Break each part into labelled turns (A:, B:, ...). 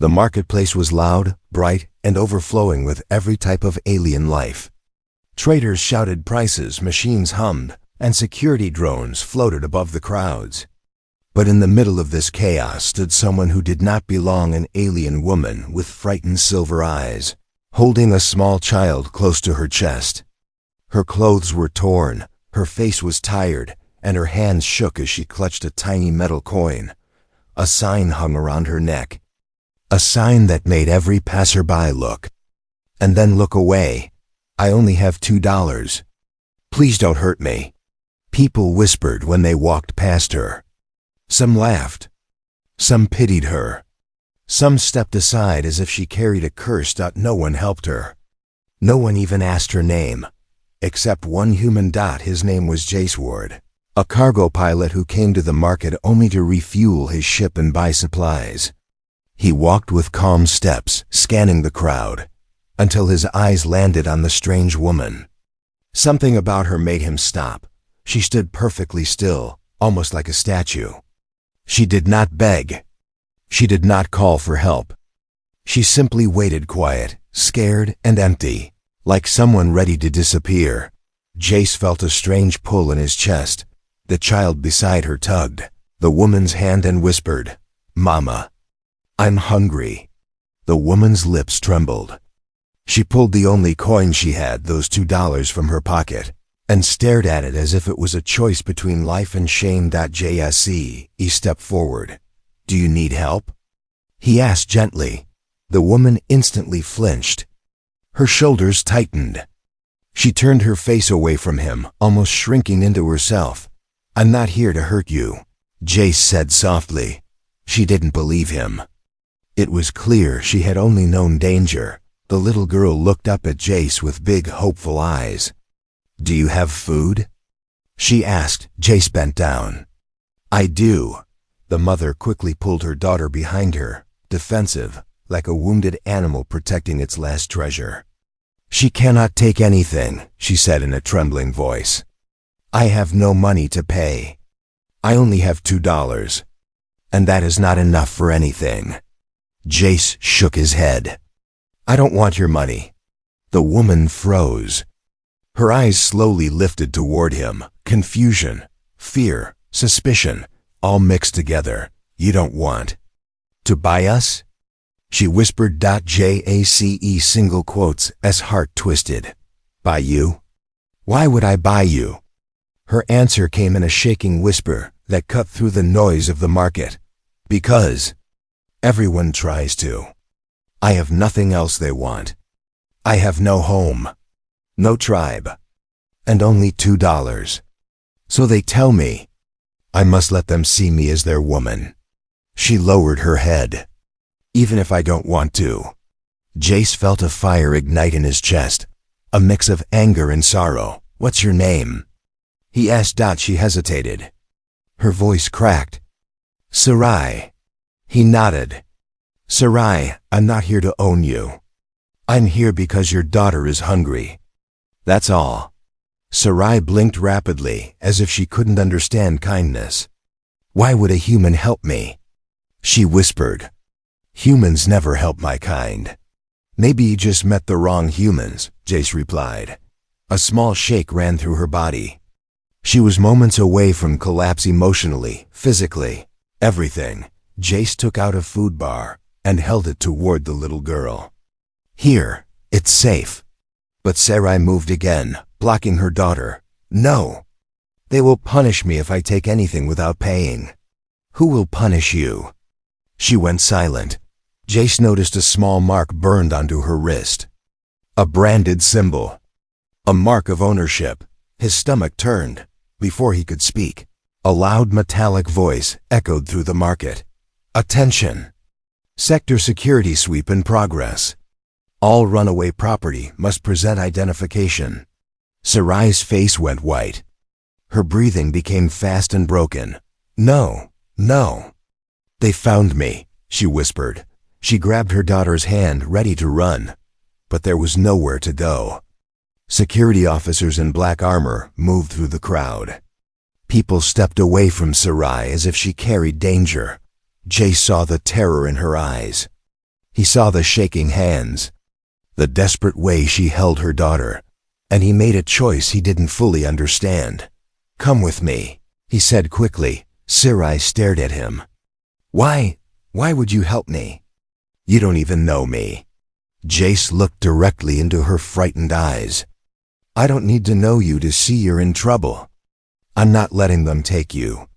A: The marketplace was loud, bright, and overflowing with every type of alien life. Traders shouted prices, machines hummed, and security drones floated above the crowds. But in the middle of this chaos stood someone who did not belong, an alien woman with frightened silver eyes, holding a small child close to her chest. Her clothes were torn, her face was tired, and her hands shook as she clutched a tiny metal coin. A sign hung around her neck. A sign that made every passerby look. And then look away. I only have $2. Please don't hurt me. People whispered when they walked past her. Some laughed. Some pitied her. Some stepped aside as if she carried a curse. No one helped her. No one even asked her name. Except one human. His name was Jace Ward, a cargo pilot who came to the market only to refuel his ship and buy supplies. He walked with calm steps, scanning the crowd, until his eyes landed on the strange woman. Something about her made him stop. She stood perfectly still, almost like a statue. She did not beg. She did not call for help. She simply waited, quiet, scared, and empty, like someone ready to disappear. Jace felt a strange pull in his chest. The child beside her tugged the woman's hand and whispered, "Mama, I'm hungry." The woman's lips trembled. She pulled the only coin she had, those $2, from her pocket, and stared at it as if it was a choice between life and shame. Jse, he stepped forward. "Do you need help?" he asked gently. The woman instantly flinched. Her shoulders tightened. She turned her face away from him, almost shrinking into herself. "I'm not here to hurt you," Jace said softly. She didn't believe him. It was clear she had only known danger. The little girl looked up at Jace with big, hopeful eyes. "Do you have food?" she asked. Jace bent down. "I do." The mother quickly pulled her daughter behind her, defensive, like a wounded animal protecting its last treasure. "She cannot take anything," she said in a trembling voice. "I have no money to pay. I only have $2, and that is not enough for anything." Jace shook his head. "I don't want your money." The woman froze. Her eyes slowly lifted toward him, confusion, fear, suspicion, all mixed together. "You don't want to buy us?" she whispered. Jace single quotes, as heart twisted. "Buy you? Why would I buy you?" Her answer came in a shaking whisper that cut through the noise of the market. "Because everyone tries to. I have nothing else they want. I have no home, no tribe, and only $2. So they tell me I must let them see me as their woman." She lowered her head. "Even if I don't want to." Jace felt a fire ignite in his chest, a mix of anger and sorrow. "What's your name?" he asked. She hesitated. Her voice cracked. "Sarai." He nodded. "Sarai, I'm not here to own you. I'm here because your daughter is hungry. That's all." Sarai blinked rapidly, as if she couldn't understand kindness. "Why would a human help me?" she whispered. "Humans never help my kind." "Maybe you just met the wrong humans," Jace replied. A small shake ran through her body. She was moments away from collapse emotionally, physically, everything. Jace took out a food bar and held it toward the little girl. "Here, it's safe." But Sarai moved again, blocking her daughter. "No. They will punish me if I take anything without paying." "Who will punish you?" She went silent. Jace noticed a small mark burned onto her wrist. A branded symbol. A mark of ownership. His stomach turned. Before he could speak, a loud metallic voice echoed through the market. "Attention! Sector security sweep in progress. All runaway property must present identification." Sarai's face went white. Her breathing became fast and broken. "No, no." "They found me," she whispered. She grabbed her daughter's hand, ready to run. But there was nowhere to go. Security officers in black armor moved through the crowd. People stepped away from Sarai as if she carried danger. Jace saw the terror in her eyes. He saw the shaking hands, the desperate way she held her daughter, and he made a choice he didn't fully understand. "Come with me," he said quickly. Sarai stared at him. Why would you help me? You don't even know me." Jace looked directly into her frightened eyes. "I don't need to know you to see you're in trouble. I'm not letting them take you."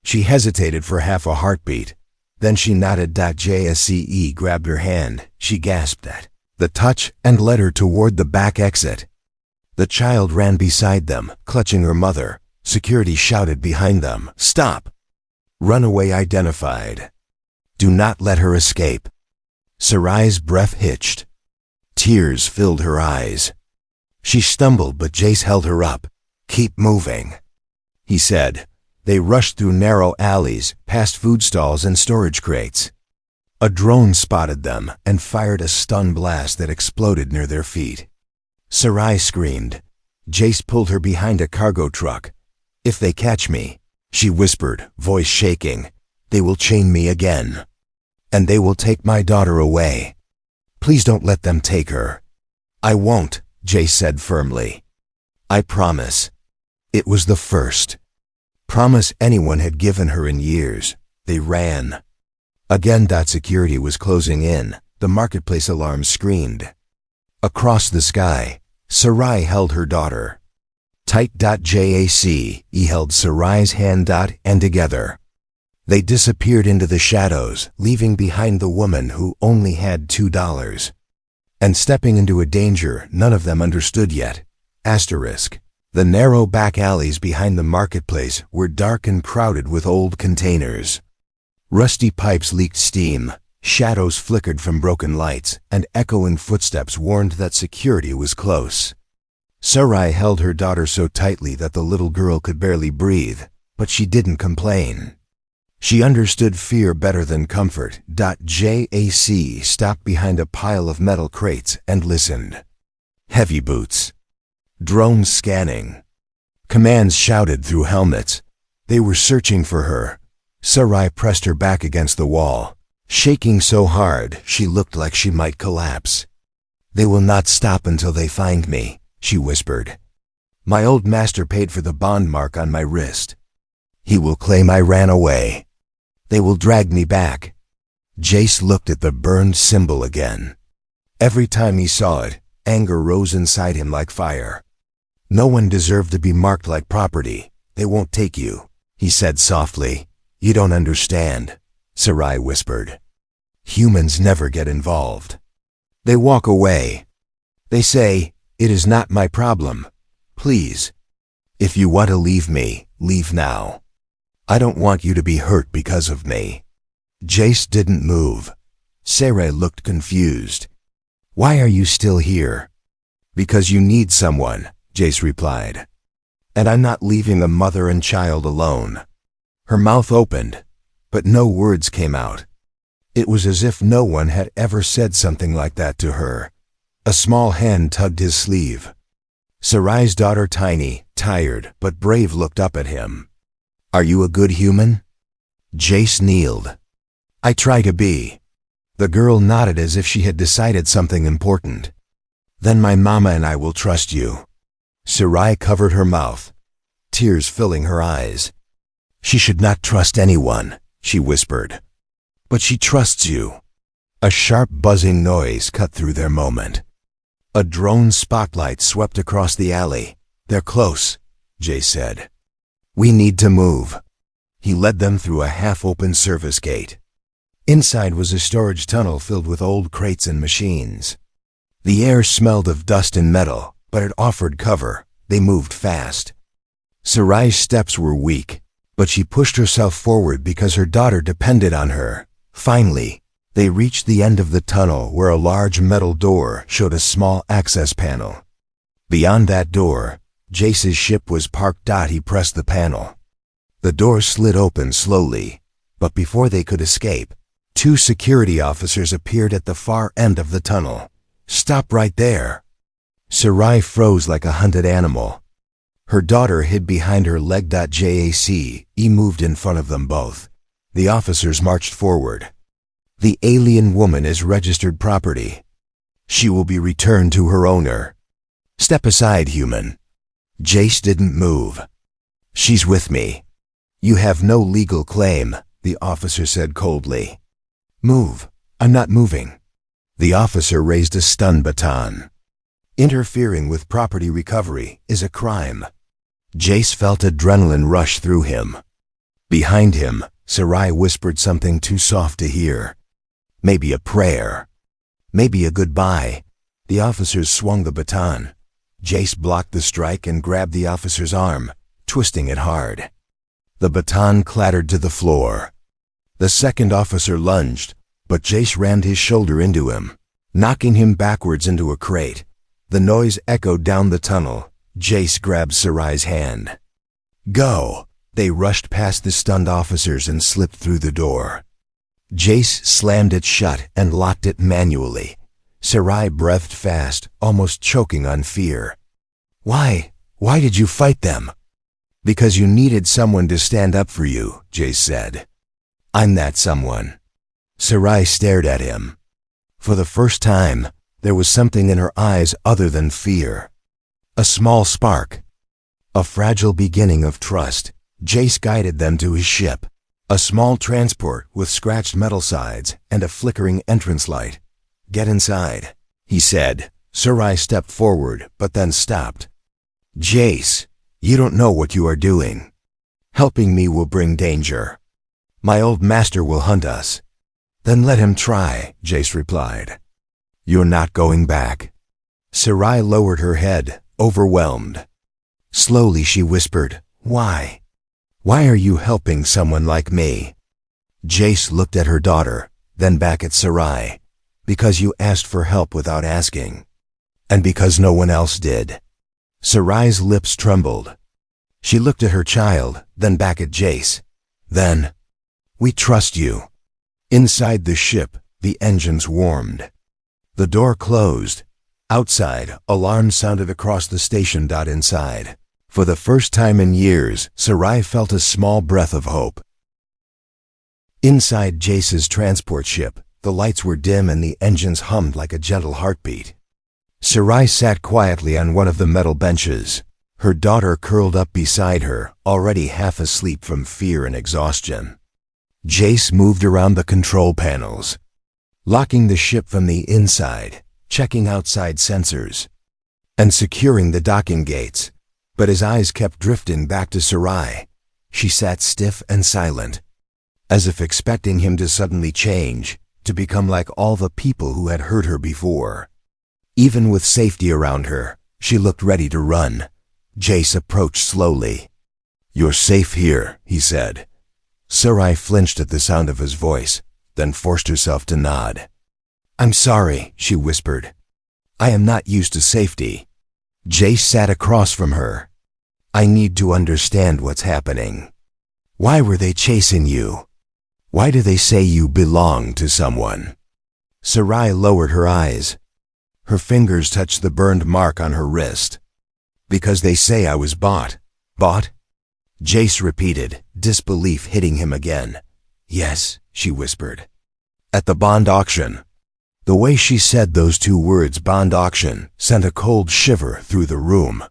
A: She hesitated for half a heartbeat. Then she nodded. Jase grabbed her hand. She gasped at the touch and led her toward the back exit. The child ran beside them, clutching her mother. Security shouted behind them, "Stop! Runaway identified. Do not let her escape." Sarai's breath hitched. Tears filled her eyes. She stumbled, but Jace held her up. "Keep moving," he said. They rushed through narrow alleys, past food stalls and storage crates. A drone spotted them and fired a stun blast that exploded near their feet. Sarai screamed. Jace pulled her behind a cargo truck. "If they catch me," she whispered, voice shaking, "they will chain me again. And they will take my daughter away. Please don't let them take her." "I won't," Jace said firmly. "I promise." It was the first promise anyone had given her in years. They ran. Again. Security was closing in. The marketplace alarm screamed. Across the sky, Sarai held her daughter tight. Jace held Sarai's hand. And together, they disappeared into the shadows, leaving behind the woman who only had $2. And stepping into a danger none of them understood yet. Asterisk. The narrow back alleys behind the marketplace were dark and crowded with old containers. Rusty pipes leaked steam, shadows flickered from broken lights, and echoing footsteps warned that security was close. Sarai held her daughter so tightly that the little girl could barely breathe, but she didn't complain. She understood fear better than comfort. Jace stopped behind a pile of metal crates and listened. Heavy boots. Drones scanning. Commands shouted through helmets. They were searching for her. Sarai pressed her back against the wall, shaking so hard she looked like she might collapse. "They will not stop until they find me," she whispered. "My old master paid for the bond mark on my wrist. He will claim I ran away. They will drag me back." Jace looked at the burned symbol again. Every time he saw it, anger rose inside him like fire. "No one deserved to be marked like property. They won't take you," he said softly. "You don't understand," Sarai whispered. "Humans never get involved. They walk away. They say, 'It is not my problem. Please. If you want to leave me, leave now. I don't want you to be hurt because of me.'" Jace didn't move. Sarai looked confused. "Why are you still here?" "Because you need someone," Jace replied. "And I'm not leaving a mother and child alone." Her mouth opened, but no words came out. It was as if no one had ever said something like that to her. A small hand tugged his sleeve. Sarai's daughter, tiny, tired, but brave, looked up at him. "Are you a good human?" Jace kneeled. "I try to be." The girl nodded as if she had decided something important. "Then my mama and I will trust you." Sarai covered her mouth, tears filling her eyes. "She should not trust anyone," she whispered. "But she trusts you." A sharp buzzing noise cut through their moment. A drone spotlight swept across the alley. "They're close," Jay said. "We need to move." He led them through a half-open service gate. Inside was a storage tunnel filled with old crates and machines. The air smelled of dust and metal, but it offered cover. They moved fast. Sarai's steps were weak, but she pushed herself forward because her daughter depended on her. Finally, they reached the end of the tunnel where a large metal door showed a small access panel. Beyond that door, Jace's ship was parked. He pressed the panel. The door slid open slowly, but before they could escape, two security officers appeared at the far end of the tunnel. "Stop right there." Sarai froze like a hunted animal. Her daughter hid behind her leg. Jace moved in front of them both. The officers marched forward. The alien woman is registered property. She will be returned to her owner. Step aside, human. Jace didn't move. She's with me. You have no legal claim, the officer said coldly. Move. I'm not moving. The officer raised a stun baton. Interfering with property recovery is a crime. Jace felt adrenaline rush through him. Behind him, Sarai whispered something too soft to hear. Maybe a prayer. Maybe a goodbye. The officers swung the baton. Jace blocked the strike and grabbed the officer's arm, twisting it hard. The baton clattered to the floor. The second officer lunged, but Jace rammed his shoulder into him, knocking him backwards into a crate. The noise echoed down the tunnel. Jace grabbed Sarai's hand. Go! They rushed past the stunned officers and slipped through the door. Jace slammed it shut and locked it manually. Sarai breathed fast, almost choking on fear. Why? Why did you fight them? Because you needed someone to stand up for you, Jace said. I'm that someone. Sarai stared at him. For the first time, there was something in her eyes other than fear. A small spark. A fragile beginning of trust. Jace guided them to his ship. A small transport with scratched metal sides and a flickering entrance light. Get inside, he said. Sarai stepped forward, but then stopped. Jace, you don't know what you are doing. Helping me will bring danger. My old master will hunt us. Then let him try, Jace replied. You're not going back. Sarai lowered her head, overwhelmed. Slowly she whispered, Why? Why are you helping someone like me? Jace looked at her daughter, then back at Sarai. Because you asked for help without asking. And because no one else did. Sarai's lips trembled. She looked at her child, then back at Jace. Then, we trust you. Inside the ship, the engines warmed. The door closed. Outside, alarms sounded across the station. Inside. For the first time in years, Sarai felt a small breath of hope. Inside Jace's transport ship, the lights were dim and the engines hummed like a gentle heartbeat. Sarai sat quietly on one of the metal benches. Her daughter curled up beside her, already half asleep from fear and exhaustion. Jace moved around the control panels, locking the ship from the inside, checking outside sensors, and securing the docking gates. But his eyes kept drifting back to Sarai. She sat stiff and silent, as if expecting him to suddenly change, to become like all the people who had hurt her before. Even with safety around her, she looked ready to run. Jace approached slowly. You're safe here, he said. Sarai flinched at the sound of his voice, then forced herself to nod. I'm sorry, she whispered. I am not used to safety. Jace sat across from her. I need to understand what's happening. Why were they chasing you? Why do they say you belong to someone? Sarai lowered her eyes. Her fingers touched the burned mark on her wrist. Because they say I was bought. Bought? Jace repeated, disbelief hitting him again. Yes, she whispered. At the bond auction. The way she said those two words, bond auction, sent a cold shiver through the room.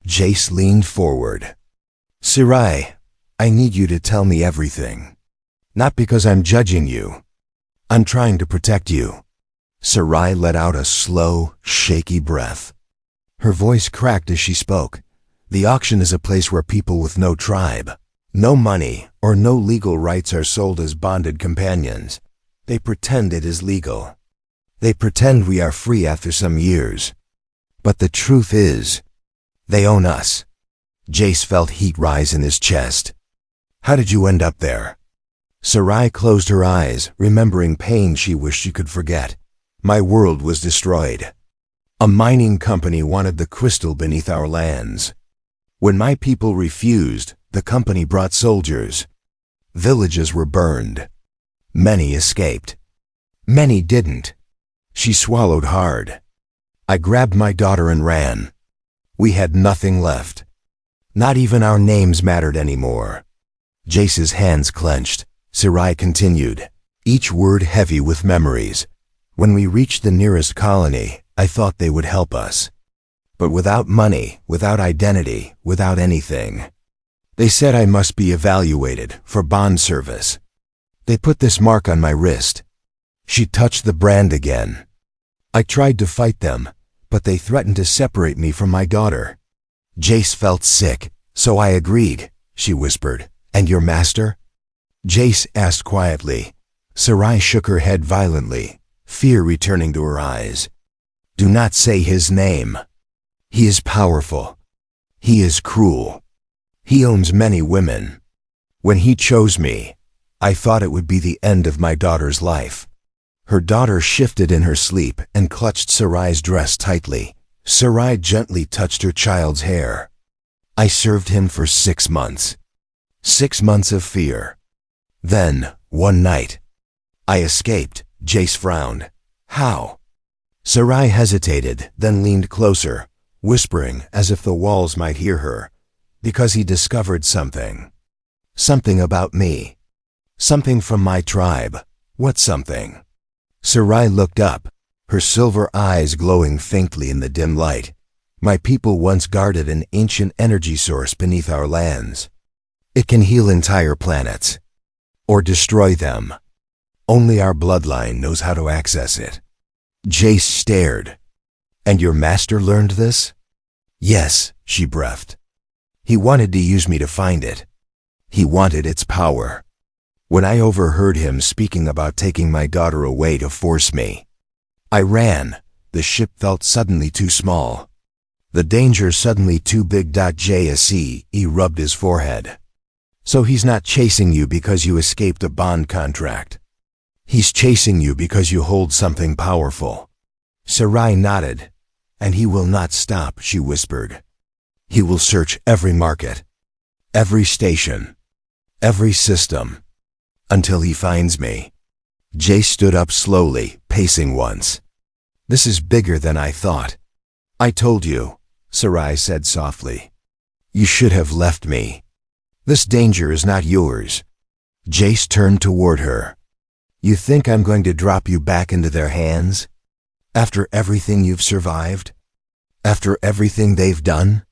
A: Jace leaned forward. Sarai, I need you to tell me everything. Not because I'm judging you. I'm trying to protect you. Sarai let out a slow, shaky breath. Her voice cracked as she spoke. The auction is a place where people with no tribe, no money, or no legal rights are sold as bonded companions. They pretend it is legal. They pretend we are free after some years. But the truth is, they own us. Jace felt heat rise in his chest. How did you end up there? Sarai closed her eyes, remembering pain she wished she could forget. My world was destroyed. A mining company wanted the crystal beneath our lands. When my people refused, the company brought soldiers. Villages were burned. Many escaped. Many didn't. She swallowed hard. I grabbed my daughter and ran. We had nothing left. Not even our names mattered anymore. Jace's hands clenched. Sarai continued. each word heavy with memories. When we reached the nearest colony, I thought they would help us. But without money, without identity, without anything. They said I must be evaluated for bond service. They put this mark on my wrist. She touched the brand again. I tried to fight them, but they threatened to separate me from my daughter. Jace felt sick, so I agreed, she whispered. And your master? Jace asked quietly. Sarai shook her head violently, fear returning to her eyes. Do not say his name. He is powerful. He is cruel. He owns many women. When he chose me, I thought it would be the end of my daughter's life. Her daughter shifted in her sleep and clutched Sarai's dress tightly. Sarai gently touched her child's hair. I served him for 6 months. 6 months of fear. Then, one night, I escaped. Jace frowned. How? Sarai hesitated, then leaned closer, whispering as if the walls might hear her. Because he discovered something. Something about me. Something from my tribe. What something? Sarai looked up, her silver eyes glowing faintly in the dim light. My people once guarded an ancient energy source beneath our lands. It can heal entire planets. Or destroy them. Only our bloodline knows how to access it. Jace stared. And your master learned this? Yes, she breathed. He wanted to use me to find it. He wanted its power. When I overheard him speaking about taking my daughter away to force me, I ran. The ship felt suddenly too small. The danger suddenly too big. Jse rubbed his forehead. So he's not chasing you because you escaped a bond contract. He's chasing you because you hold something powerful. Sarai nodded. And he will not stop, she whispered. He will search every market, every station, every system, until he finds me. Jace stood up slowly, pacing once. This is bigger than I thought. I told you, Sarai said softly. You should have left me. This danger is not yours. Jace turned toward her. You think I'm going to drop you back into their hands? After everything you've survived? After everything they've done?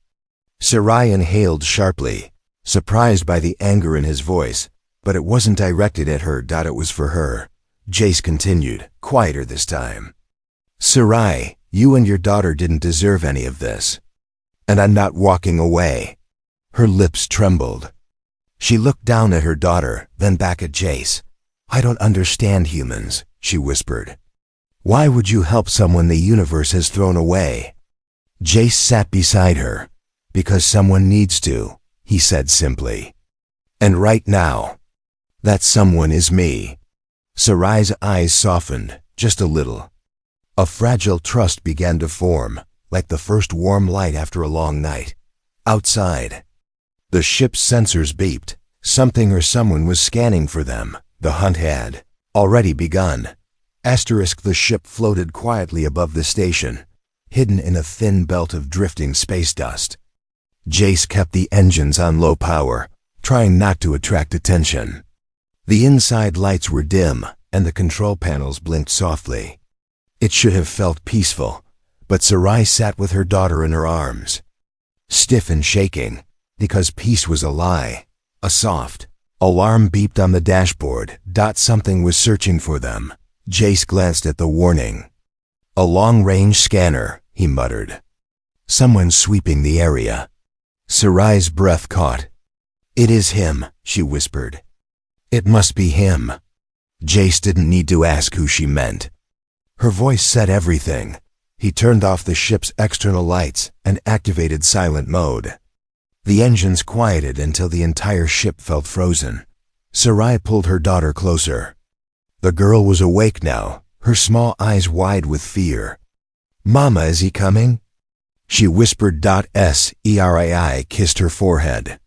A: Sarai inhaled sharply, surprised by the anger in his voice, but it wasn't directed at her. It was for her. Jace continued, quieter this time. Sarai, you and your daughter didn't deserve any of this. And I'm not walking away. Her lips trembled. She looked down at her daughter, then back at Jace. I don't understand humans, she whispered. Why would you help someone the universe has thrown away? Jace sat beside her. Because someone needs to, he said simply. And right now, that someone is me. Sarai's eyes softened, just a little. A fragile trust began to form, like the first warm light after a long night. Outside, the ship's sensors beeped. Something or someone was scanning for them. The hunt had already begun. The ship floated quietly above the station, hidden in a thin belt of drifting space dust. Jace kept the engines on low power, trying not to attract attention. The inside lights were dim, and the control panels blinked softly. It should have felt peaceful, but Sarai sat with her daughter in her arms, stiff and shaking, because peace was a lie. A soft alarm beeped on the dashboard. Something was searching for them. Jace glanced at the warning. A long-range scanner, he muttered. Someone sweeping the area. Sarai's breath caught. It is him, she whispered. It must be him. Jace didn't need to ask who she meant. Her voice said everything. He turned off the ship's external lights and activated silent mode. The engines quieted until the entire ship felt frozen. Sarai pulled her daughter closer. The girl was awake now, her small eyes wide with fear. Mama, is he coming? She whispered. Serai kissed her forehead.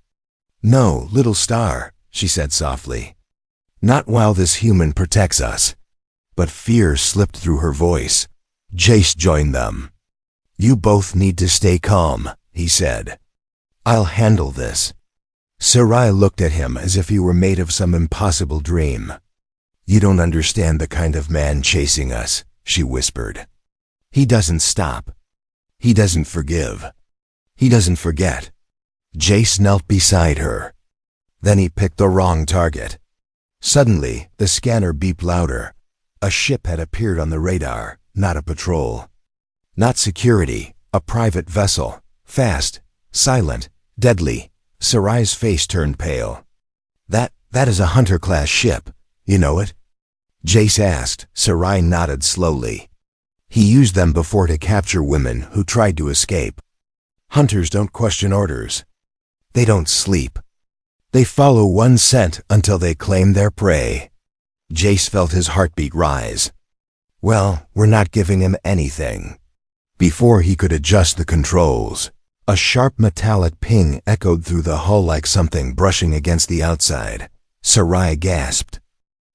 A: No, little star, she said softly. Not while this human protects us. But fear slipped through her voice. Jace joined them. You both need to stay calm, he said. I'll handle this. Sarai looked at him as if he were made of some impossible dream. "You don't understand the kind of man chasing us," she whispered. "He doesn't stop. He doesn't forgive. He doesn't forget." Jace knelt beside her. Then he picked the wrong target. Suddenly, the scanner beeped louder. A ship had appeared on the radar, not a patrol. Not security, a private vessel. Fast, silent, deadly. Sarai's face turned pale. That is a Hunter-class ship. You know it?" Jace asked. Sarai nodded slowly. "He used them before to capture women who tried to escape. Hunters don't question orders. They don't sleep. They follow one scent until they claim their prey." Jace felt his heartbeat rise. "Well, we're not giving him anything." Before he could adjust the controls, a sharp metallic ping echoed through the hull like something brushing against the outside. Sarai gasped.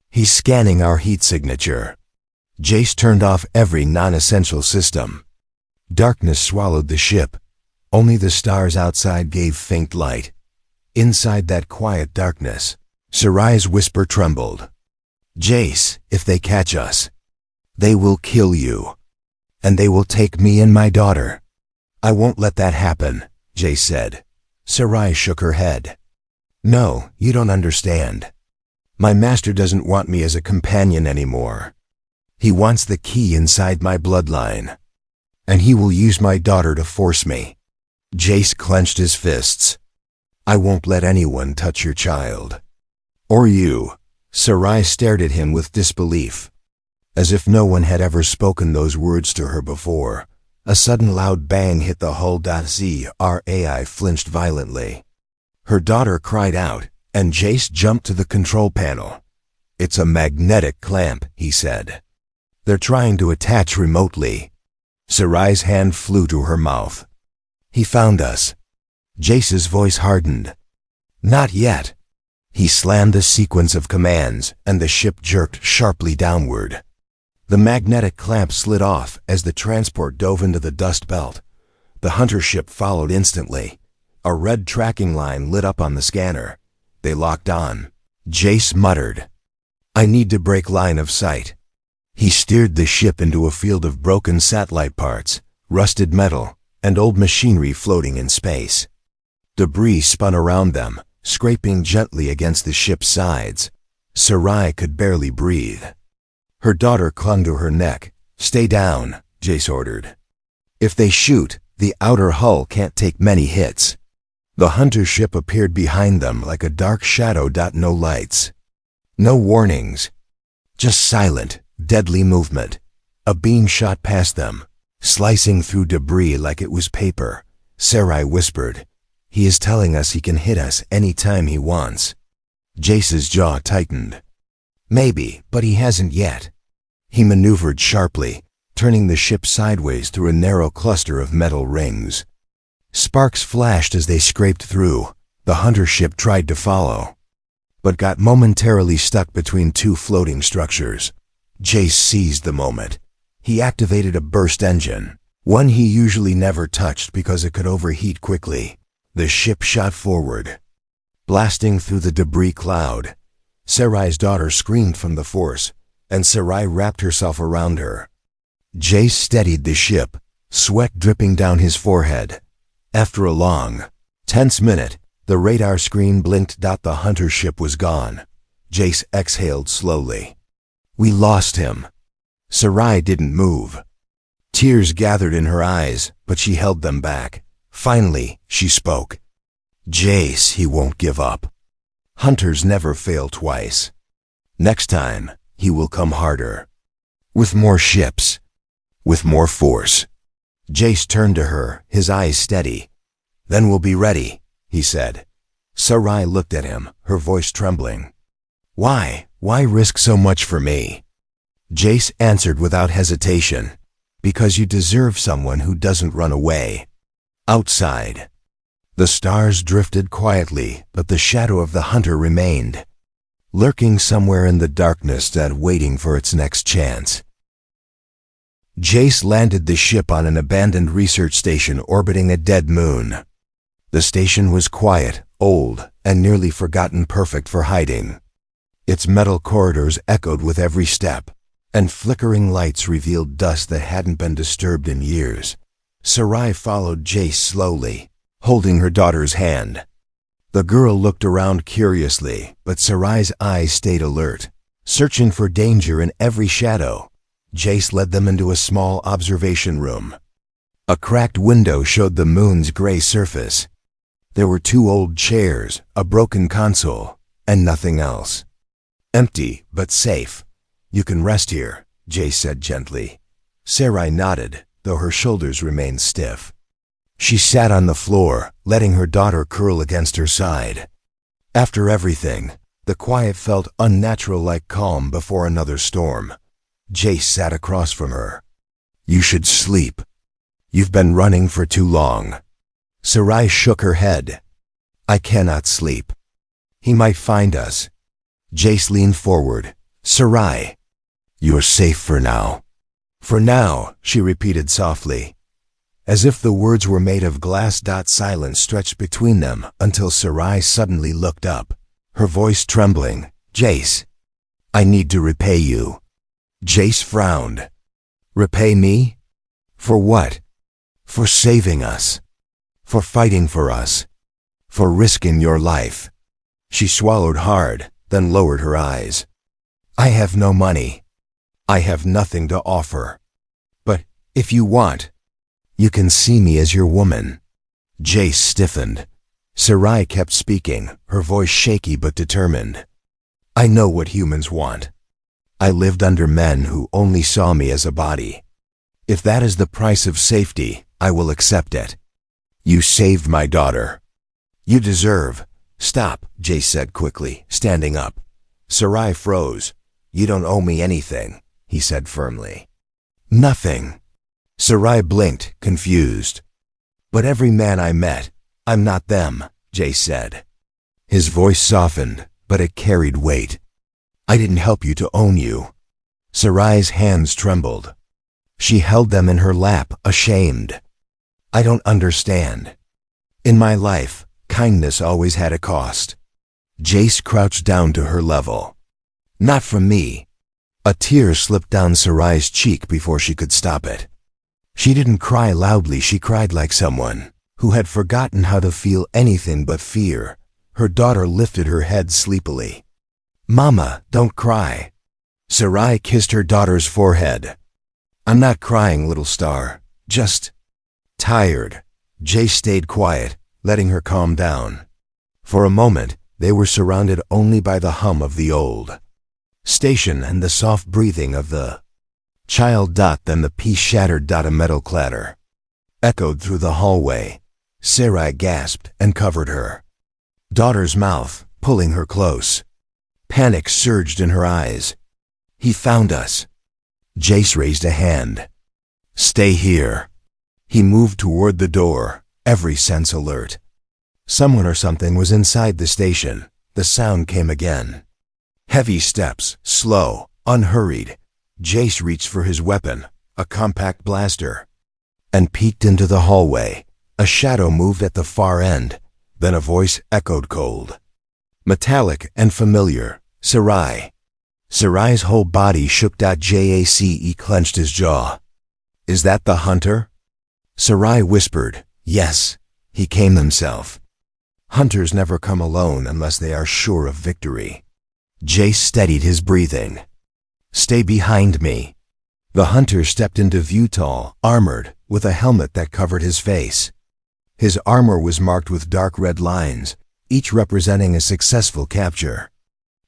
A: "He's scanning our heat signature." Jace turned off every non-essential system. Darkness swallowed the ship. Only the stars outside gave faint light. Inside that quiet darkness, Sarai's whisper trembled. "Jace, if they catch us, they will kill you. And they will take me and my daughter." "I won't let that happen," Jace said. Sarai shook her head. "No, you don't understand. My master doesn't want me as a companion anymore. He wants the key inside my bloodline. And he will use my daughter to force me." Jace clenched his fists. "I won't let anyone touch your child. Or you." Sarai stared at him with disbelief. As if no one had ever spoken those words to her before, a sudden loud bang hit the hull. Zrai flinched violently. Her daughter cried out, and Jace jumped to the control panel. "It's a magnetic clamp," he said. "They're trying to attach remotely." Sarai's hand flew to her mouth. "He found us." Jace's voice hardened. "Not yet." He slammed a sequence of commands, and the ship jerked sharply downward. The magnetic clamp slid off as the transport dove into the dust belt. The Hunter ship followed instantly. A red tracking line lit up on the scanner. They locked on. Jace muttered, "I need to break line of sight." He steered the ship into a field of broken satellite parts, rusted metal, and old machinery floating in space. Debris spun around them, scraping gently against the ship's sides. Sarai could barely breathe. Her daughter clung to her neck. "Stay down," Jace ordered. "If they shoot, the outer hull can't take many hits." The Hunter ship appeared behind them like a dark shadow. No lights. No warnings. Just silent, deadly movement. A beam shot past them, slicing through debris like it was paper. Sarai whispered, "He is telling us he can hit us any time he wants." Jace's jaw tightened. "Maybe, but he hasn't yet." He maneuvered sharply, turning the ship sideways through a narrow cluster of metal rings. Sparks flashed as they scraped through. The Hunter ship tried to follow, but got momentarily stuck between two floating structures. Jace seized the moment. He activated a burst engine, one he usually never touched because it could overheat quickly. The ship shot forward, blasting through the debris cloud. Sarai's daughter screamed from the force, and Sarai wrapped herself around her. Jace steadied the ship, sweat dripping down his forehead. After a long, tense minute, the radar screen blinked. The Hunter ship was gone. Jace exhaled slowly. "We lost him." Sarai didn't move. Tears gathered in her eyes, but she held them back. Finally, she spoke. "Jace, he won't give up. Hunters never fail twice. Next time, he will come harder. With more ships. With more force." Jace turned to her, his eyes steady. "Then we'll be ready," he said. Sarai looked at him, her voice trembling. Why risk so much for me?" Jace answered without hesitation. "Because you deserve someone who doesn't run away." Outside, the stars drifted quietly, but the shadow of the Hunter remained, lurking somewhere in the darkness and waiting for its next chance. Jace landed the ship on an abandoned research station orbiting a dead moon. The station was quiet, old, and nearly forgotten, perfect for hiding. Its metal corridors echoed with every step, and flickering lights revealed dust that hadn't been disturbed in years. Sarai followed Jace slowly, holding her daughter's hand. The girl looked around curiously, but Sarai's eyes stayed alert, searching for danger in every shadow. Jace led them into a small observation room. A cracked window showed the moon's gray surface. There were 2 old chairs, a broken console, and nothing else. Empty, but safe. "You can rest here," Jace said gently. Sarai nodded, though her shoulders remained stiff. She sat on the floor, letting her daughter curl against her side. After everything, the quiet felt unnatural, like calm before another storm. Jace sat across from her. "You should sleep. You've been running for too long." Sarai shook her head. "I cannot sleep. He might find us." Jace leaned forward. "Sarai, you're safe for now." "For now," she repeated softly, as if the words were made of glass. Silence stretched between them until Sarai suddenly looked up, her voice trembling. "Jace, I need to repay you." Jace frowned. "Repay me? For what?" "For saving us. For fighting for us. For risking your life." She swallowed hard, then lowered her eyes. "I have no money. I have nothing to offer. But if you want, you can see me as your woman." Jace stiffened. Sarai kept speaking, her voice shaky but determined. "I know what humans want. I lived under men who only saw me as a body. If that is the price of safety, I will accept it. You saved my daughter. You deserve—" "Stop," Jace said quickly, standing up. Sarai froze. "You don't owe me anything," he said firmly. "Nothing." Sarai blinked, confused. "But every man I met, I'm not them," Jace said. His voice softened, but it carried weight. "I didn't help you to own you." Sarai's hands trembled. She held them in her lap, ashamed. "I don't understand. In my life, kindness always had a cost." Jace crouched down to her level. "Not from me." A tear slipped down Sarai's cheek before she could stop it. She didn't cry loudly, she cried like someone who had forgotten how to feel anything but fear. Her daughter lifted her head sleepily. "Mama, don't cry." Sarai kissed her daughter's forehead. "I'm not crying, little star. Just tired." Jace stayed quiet, letting her calm down. For a moment, they were surrounded only by the hum of the old station and the soft breathing of the child. Then the piece shattered. A metal clatter echoed through the hallway. Sarai gasped and covered her daughter's mouth, pulling her close. Panic surged in her eyes. "He found us." Jace raised a hand. "Stay here." He moved toward the door, every sense alert. Someone or something was inside the station. The sound came again. Heavy steps, slow, unhurried. Jace reached for his weapon, a compact blaster, and peeked into the hallway. A shadow moved at the far end. Then a voice echoed cold, metallic and familiar. "Sarai." Sarai's whole body shook. Jace clenched his jaw. "Is that the hunter?" Sarai whispered. "Yes." He came himself. Hunters never come alone unless they are sure of victory. Jace steadied his breathing. "Stay behind me." The hunter stepped into view, tall, armored, with a helmet that covered his face. His armor was marked with dark red lines, each representing a successful capture.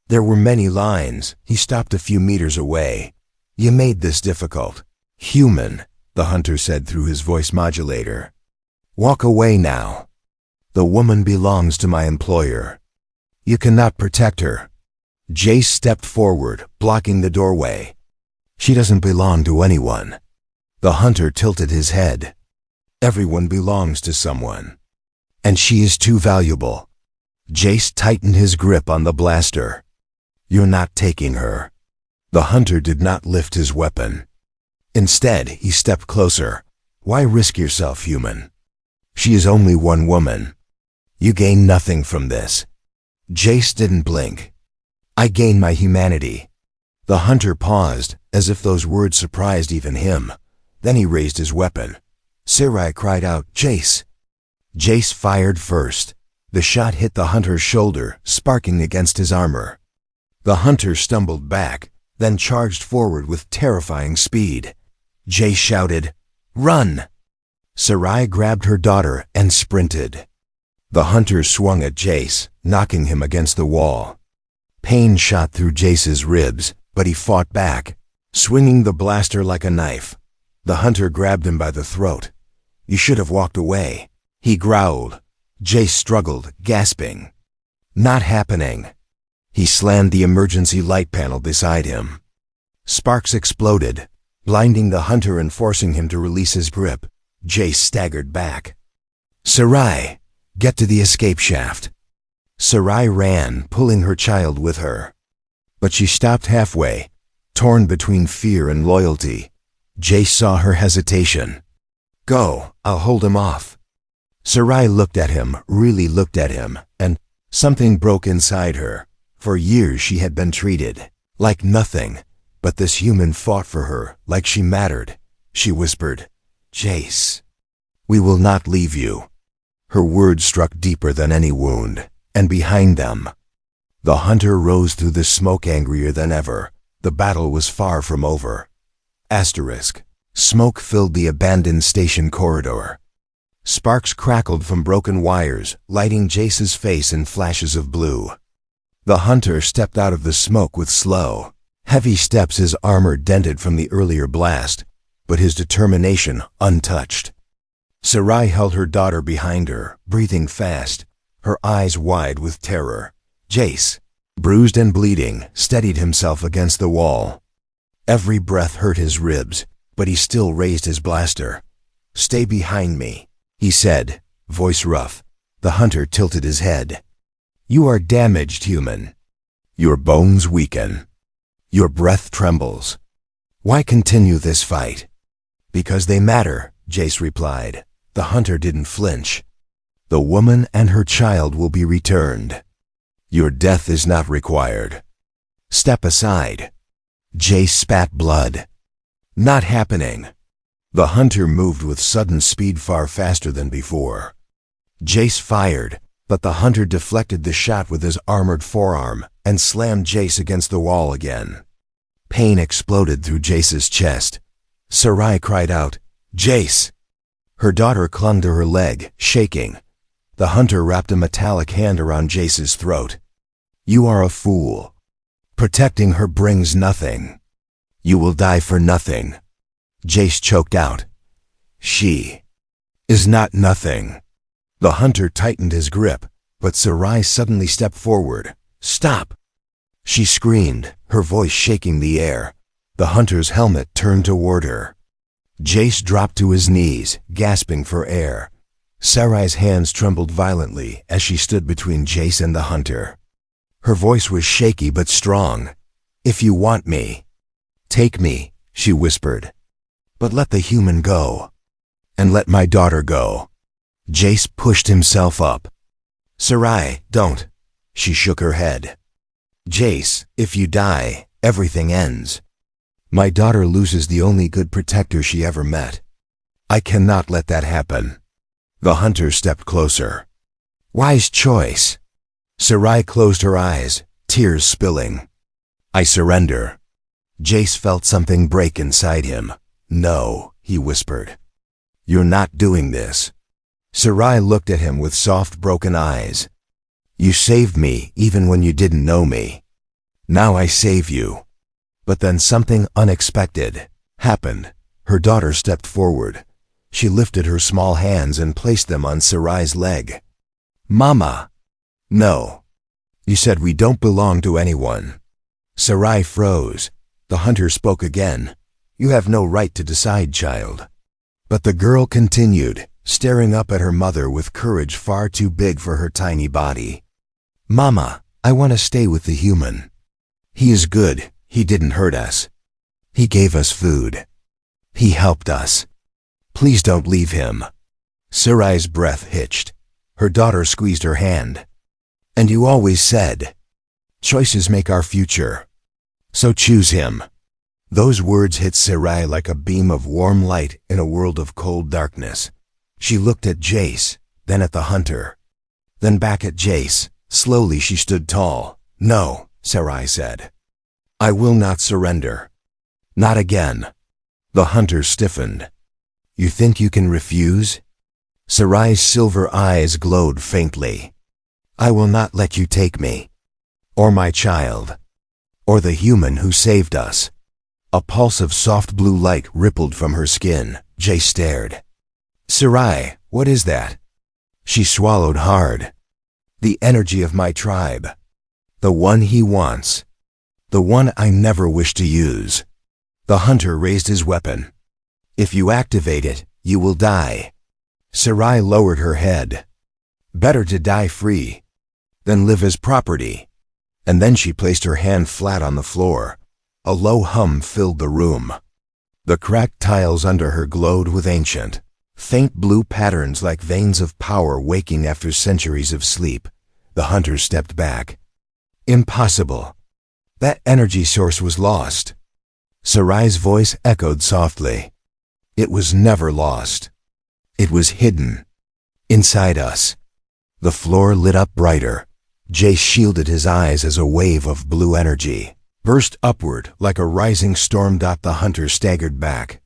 A: There were many lines. He stopped a few meters away. "You made this difficult." "Human," the hunter said through his voice modulator. "Walk away now. The woman belongs to my employer. You cannot protect her." Jace stepped forward, blocking the doorway. "She doesn't belong to anyone." The hunter tilted his head. "Everyone belongs to someone. And she is too valuable." Jace tightened his grip on the blaster. "You're not taking her." The hunter did not lift his weapon. Instead, he stepped closer. "Why risk yourself, human? She is only one woman. You gain nothing from this." Jace didn't blink. I gain my humanity." The hunter paused, as if those words surprised even him. Then he raised his weapon. Sarai cried out, "Jace!" Jace fired first. The shot hit the hunter's shoulder, sparking against his armor. The hunter stumbled back, then charged forward with terrifying speed. Jace shouted, "Run!" Sarai grabbed her daughter and sprinted. The hunter swung at Jace, knocking him against the wall. Pain shot through Jace's ribs, but he fought back, swinging the blaster like a knife. The hunter grabbed him by the throat. "You should have walked away," he growled. Jace struggled, gasping. "Not happening." He slammed the emergency light panel beside him. Sparks exploded, blinding the hunter and forcing him to release his grip. Jace staggered back. "Sarai, get to the escape shaft." Sarai ran, pulling her child with her. But she stopped halfway, torn between fear and loyalty. Jace saw her hesitation. "Go, I'll hold him off." Sarai looked at him, really looked at him, and something broke inside her. For years she had been treated like nothing, but this human fought for her like she mattered. She whispered, "Jace, we will not leave you." Her words struck deeper than any wound, and behind them, the hunter rose through the smoke angrier than ever. The battle was far from over. Smoke filled the abandoned station corridor. Sparks crackled from broken wires, lighting Jace's face in flashes of blue. The hunter stepped out of the smoke with slow, heavy steps, his armor dented from the earlier blast, but his determination untouched. Sarai held her daughter behind her, breathing fast, her eyes wide with terror. Jace, bruised and bleeding, steadied himself against the wall. Every breath hurt his ribs, but he still raised his blaster. "Stay behind me," he said, voice rough. The hunter tilted his head. "You are damaged, human. Your bones weaken. Your breath trembles. Why continue this fight?" "Because they matter," Jace replied. The hunter didn't flinch. "The woman and her child will be returned. Your death is not required. Step aside." Jace spat blood. "Not happening." The hunter moved with sudden speed, far faster than before. Jace fired, but the hunter deflected the shot with his armored forearm and slammed Jace against the wall again. Pain exploded through Jace's chest. Sarai cried out, "Jace!" Her daughter clung to her leg, shaking. The hunter wrapped a metallic hand around Jace's throat. "You are a fool. Protecting her brings nothing. You will die for nothing." Jace choked out, "She is not nothing." The hunter tightened his grip, but Sarai suddenly stepped forward. "Stop!" She screamed, her voice shaking the air. The hunter's helmet turned toward her. Jace dropped to his knees, gasping for air. Sarai's hands trembled violently as she stood between Jace and the hunter. Her voice was shaky but strong. "If you want me, take me," she whispered. "But let the human go. And let my daughter go." Jace pushed himself up. "Sarai, don't." She shook her head. "Jace, if you die, everything ends. My daughter loses the only good protector she ever met. I cannot let that happen." The hunter stepped closer. "Wise choice." Sarai closed her eyes, tears spilling. "I surrender." Jace felt something break inside him. "No," he whispered. "You're not doing this." Sarai looked at him with soft, broken eyes. "You saved me even when you didn't know me. Now I save you." But then something unexpected happened. Her daughter stepped forward. She lifted her small hands and placed them on Sarai's leg. "Mama." "No. You said we don't belong to anyone." Sarai froze. The hunter spoke again. "You have no right to decide, child." But the girl continued, staring up at her mother with courage far too big for her tiny body. "Mama, I want to stay with the human. He is good. He didn't hurt us. He gave us food. He helped us. Please don't leave him." Sarai's breath hitched. Her daughter squeezed her hand. "And you always said." Choices make our future. So choose him. Those words hit Sarai like a beam of warm light in a world of cold darkness. She looked at Jace, then at the hunter, then back at Jace. Slowly she stood tall. No, Sarai said. I will not surrender. Not again. The hunter stiffened. You think you can refuse? Sarai's silver eyes glowed faintly. I will not let you take me. Or my child. Or the human who saved us. A pulse of soft blue light rippled from her skin. Jace stared. Sarai, what is that? She swallowed hard. The energy of my tribe. The one he wants. The one I never wish to use. The hunter raised his weapon. If you activate it, you will die. Sarai lowered her head. Better to die free than live as property. And then she placed her hand flat on the floor. A low hum filled the room. The cracked tiles under her glowed with ancient, faint blue patterns like veins of power waking after centuries of sleep. The hunter stepped back. Impossible. That energy source was lost. Sarai's voice echoed softly. It was never lost. It was hidden. Inside us. The floor lit up brighter. Jace shielded his eyes as a wave of blue energy burst upward like a rising storm. The hunter staggered back.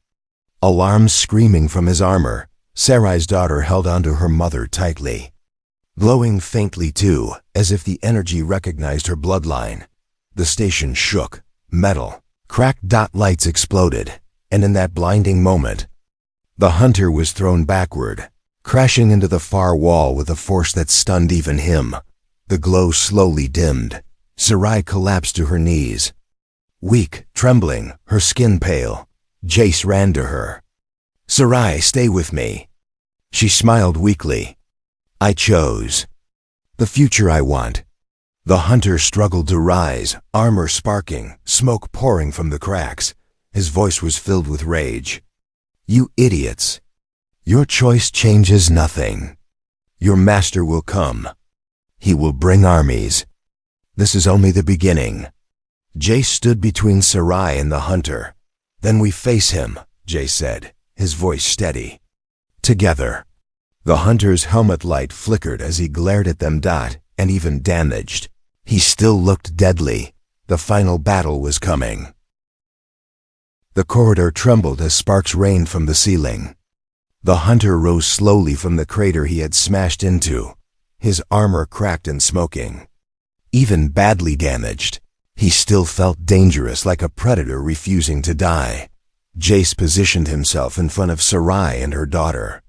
A: Alarms screaming from his armor. Sarai's daughter held onto her mother tightly. Glowing faintly too, as if the energy recognized her bloodline. The station shook. Metal. Cracked. Lights exploded. And in that blinding moment, the hunter was thrown backward, crashing into the far wall with a force that stunned even him. The glow slowly dimmed. Sarai collapsed to her knees. Weak, trembling, her skin pale. Jace ran to her. Sarai, stay with me. She smiled weakly. I chose the future I want. The hunter struggled to rise, armor sparking, smoke pouring from the cracks. His voice was filled with rage. You idiots. Your choice changes nothing. Your master will come. He will bring armies. This is only the beginning. Jace stood between Sarai and the hunter. Then we face him, Jace said, his voice steady. Together. The hunter's helmet light flickered as he glared at them. And even damaged. He still looked deadly. The final battle was coming. The corridor trembled as sparks rained from the ceiling. The hunter rose slowly from the crater he had smashed into, his armor cracked and smoking. Even badly damaged, he still felt dangerous, like a predator refusing to die. Jace positioned himself in front of Sarai and her daughter.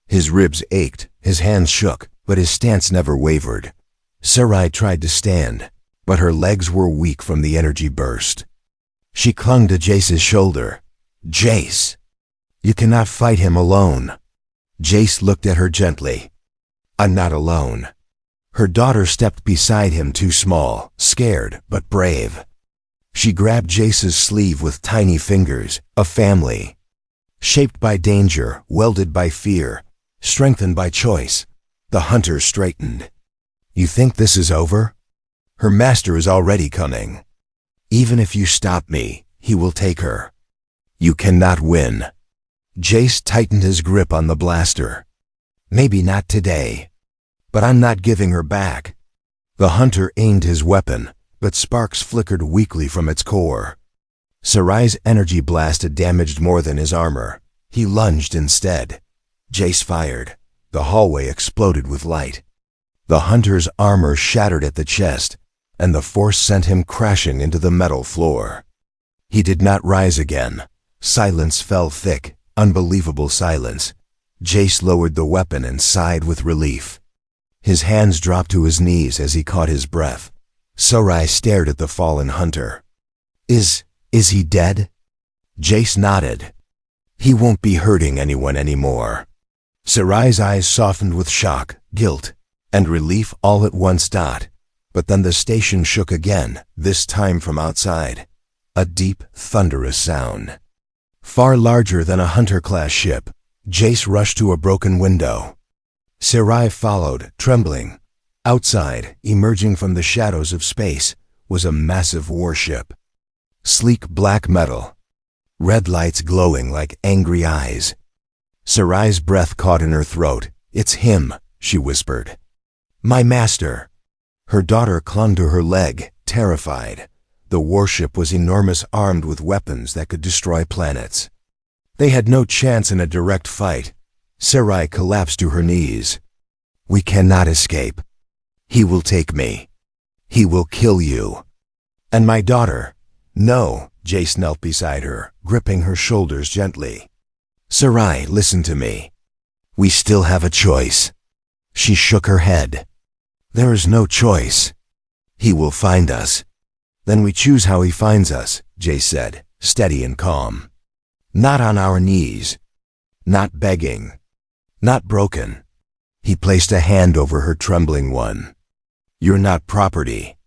A: His ribs ached, his hands shook, but his stance never wavered. Sarai tried to stand, but her legs were weak from the energy burst. She clung to Jace's shoulder. Jace, you cannot fight him alone. Jace looked at her gently. I'm not alone. Her daughter stepped beside him, too small, scared, but brave. She grabbed Jace's sleeve with tiny fingers. A family. Shaped by danger, welded by fear, strengthened by choice. The hunter straightened. You think this is over? Her master is already coming. Even if you stop me, he will take her. You cannot win. Jace tightened his grip on the blaster. Maybe not today. But I'm not giving her back. The hunter aimed his weapon, but sparks flickered weakly from its core. Sarai's energy blast had damaged more than his armor. He lunged instead. Jace fired. The hallway exploded with light. The hunter's armor shattered at the chest, and the force sent him crashing into the metal floor. He did not rise again. Silence fell thick, unbelievable silence. Jace lowered the weapon and sighed with relief. His hands dropped to his knees as he caught his breath. Sarai stared at the fallen hunter. Is he dead? Jace nodded. He won't be hurting anyone anymore. Sarai's eyes softened with shock, guilt, and relief all at once. But then the station shook again, this time from outside. A deep, thunderous sound. Far larger than a hunter-class ship, Jace rushed to a broken window. Sarai followed, trembling. Outside, emerging from the shadows of space, was a massive warship. Sleek black metal, red lights glowing like angry eyes. Sarai's breath caught in her throat. "It's him," she whispered. "My master." Her daughter clung to her leg, terrified. The warship was enormous, armed with weapons that could destroy planets. They had no chance in a direct fight. Sarai collapsed to her knees. "We cannot escape. He will take me. He will kill you. And my daughter." "No," Jace knelt beside her, gripping her shoulders gently. "Sarai, listen to me. We still have a choice." She shook her head. "There is no choice. He will find us." "Then we choose how he finds us," Jace said, steady and calm. "Not on our knees. Not begging. Not broken." He placed a hand over her trembling one. "You're not property.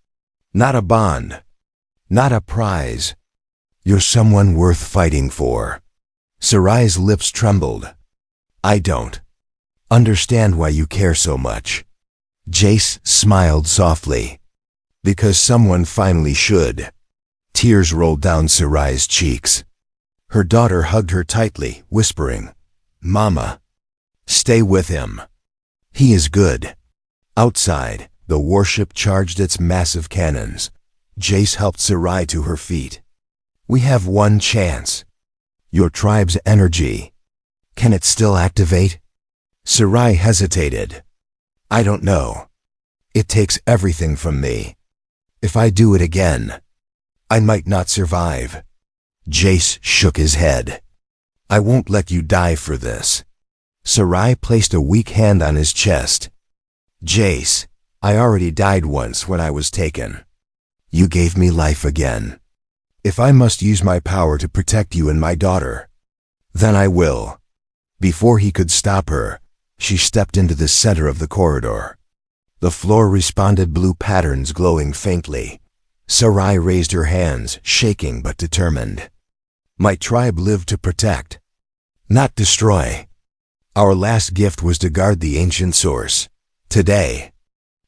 A: Not a bond. Not a prize. You're someone worth fighting for." Sarai's lips trembled. "I don't understand why you care so much." Jace smiled softly. "Because someone finally should." Tears rolled down Sarai's cheeks. Her daughter hugged her tightly, whispering, "Mama, stay with him. He is good." Outside, the warship charged its massive cannons. Jace helped Sarai to her feet. "We have one chance. Your tribe's energy. Can it still activate?" Sarai hesitated. "I don't know. It takes everything from me. If I do it again, I might not survive." Jace shook his head. "I won't let you die for this." Sarai placed a weak hand on his chest. "Jace, I already died once when I was taken. You gave me life again. If I must use my power to protect you and my daughter, then I will." Before he could stop her, she stepped into the center of the corridor. The floor responded, blue patterns glowing faintly. Sarai raised her hands, shaking but determined. "My tribe lived to protect, not destroy. Our last gift was to guard the ancient source. Today,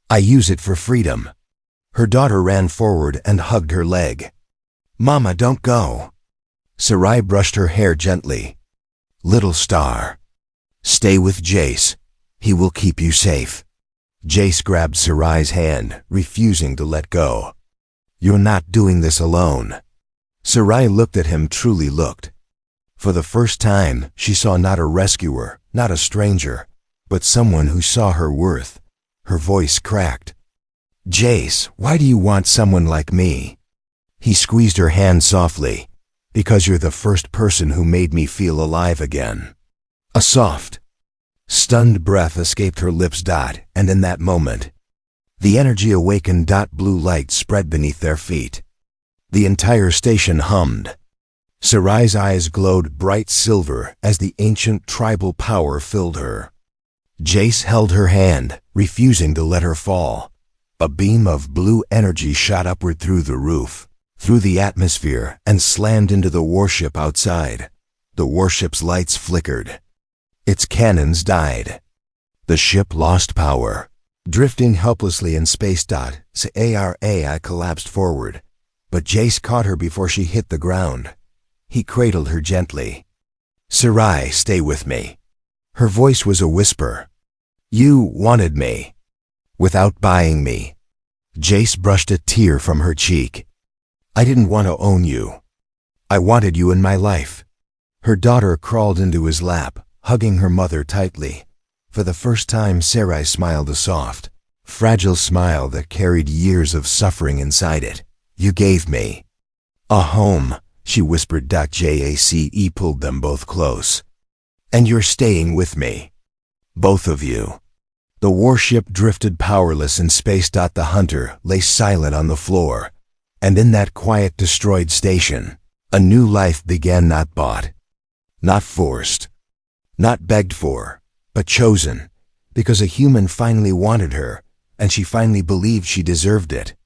A: I use it for freedom." Her daughter ran forward and hugged her leg. "Mama, don't go." Sarai brushed her hair gently. "Little star, stay with Jace. He will keep you safe." Jace grabbed Sarai's hand, refusing to let go. "You're not doing this alone." Sarai looked at him, truly looked. For the first time, she saw not a rescuer, not a stranger, but someone who saw her worth. Her voice cracked. "Jace, why do you want someone like me?" He squeezed her hand softly. "Because you're the first person who made me feel alive again." A soft, stunned breath escaped her lips. And in that moment, the energy awakened. Blue light spread beneath their feet. The entire station hummed. Sarai's eyes glowed bright silver as the ancient tribal power filled her. Jace held her hand, refusing to let her fall. A beam of blue energy shot upward through the roof, through the atmosphere, and slammed into the warship outside. The warship's lights flickered. Its cannons died. The ship lost power. Drifting helplessly in space. Sarai collapsed forward, but Jace caught her before she hit the ground. He cradled her gently. "Sarai, stay with me." Her voice was a whisper. "You wanted me, without buying me." Jace brushed a tear from her cheek. "I didn't want to own you. I wanted you in my life." Her daughter crawled into his lap, hugging her mother tightly. For the first time, Sarai smiled, a soft, fragile smile that carried years of suffering inside it. "You gave me a home," she whispered. Jace pulled them both close. "And you're staying with me. Both of you." The warship drifted powerless in space. The hunter lay silent on the floor. And in that quiet, destroyed station, a new life began, not bought, not forced, not begged for, but chosen, because a human finally wanted her, and she finally believed she deserved it.